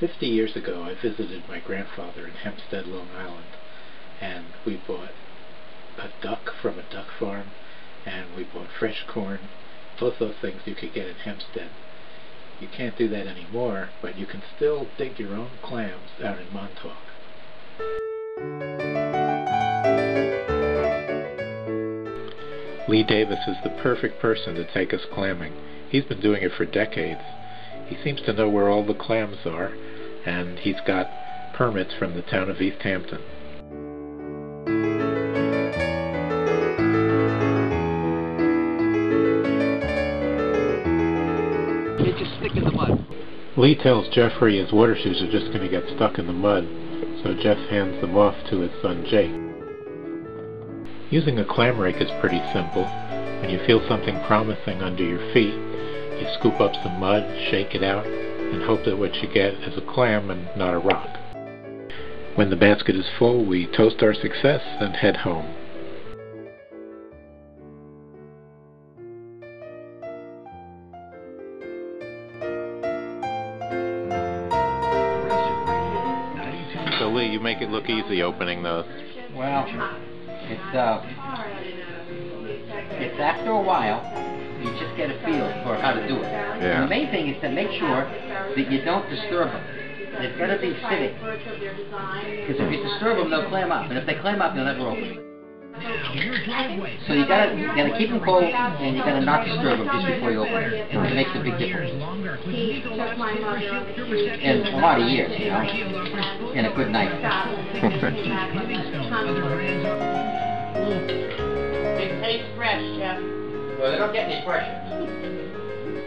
50 years ago, I visited my grandfather in Hempstead, Long Island, and we bought a duck from a duck farm, and we bought fresh corn. Both those things you could get in Hempstead. You can't do that anymore, but you can still dig your own clams out in Montauk. Lee Davis is the perfect person to take us clamming. He's been doing it for decades. He seems to know where all the clams are, and he's got permits from the town of East Hampton. They just stick in the mud. Lee tells Jeffrey his water shoes are just going to get stuck in the mud, so Jeff hands them off to his son Jake. Using a clam rake is pretty simple. When you feel something promising under your feet, you scoop up some mud, shake it out, and hope that what you get is a clam and not a rock. When the basket is full, we toast our success and head home. So Lee, you make it look easy opening those. Well, it's after a while, you just get a feel for how to do it. Yeah. And the main thing is to make sure that you don't disturb them. They've got to be sitting. Because if you disturb them, they'll clam up. And if they clam up, they'll never open. So you gotta keep them cold, and you gotta not disturb them just before you open them. It makes a big difference. And a lot of years, you know, and a good night. They taste fresh, Jeff. Well, they don't get any fresher.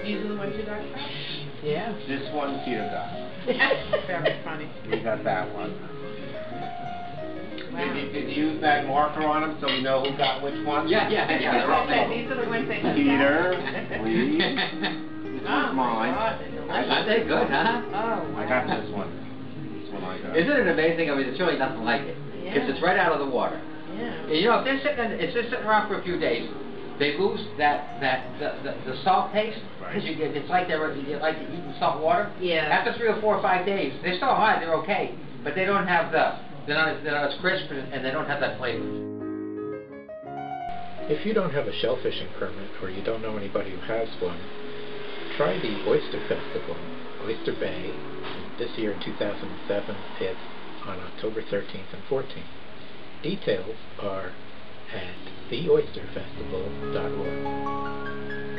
These are the ones you got fresh? Yeah. This one Peter got. Very funny. We got that one. Wow. Did you use that marker on them so we know who got which one? Yeah. They're all Okay, made. these are the ones that Peter, Lee. This one's mine. Aren't they good, huh? Oh, I got this one. This one I got. Isn't it amazing? I mean, it's really nothing like it. Because it's right out of the water. Yeah. And, you know, if they're sitting around for a few days, they lose the salt taste. Because it's like they're eating salt water. Yeah. After 3 or 4 or 5 days, they're still hard. They're okay, but they don't have they're not as crisp, and they don't have that flavor. If you don't have a shellfishing permit, or you don't know anybody who has one, try the Oyster Festival, Oyster Bay. This year in 2007, it's on October 13th and 14th. Details are at theoysterfestival.org.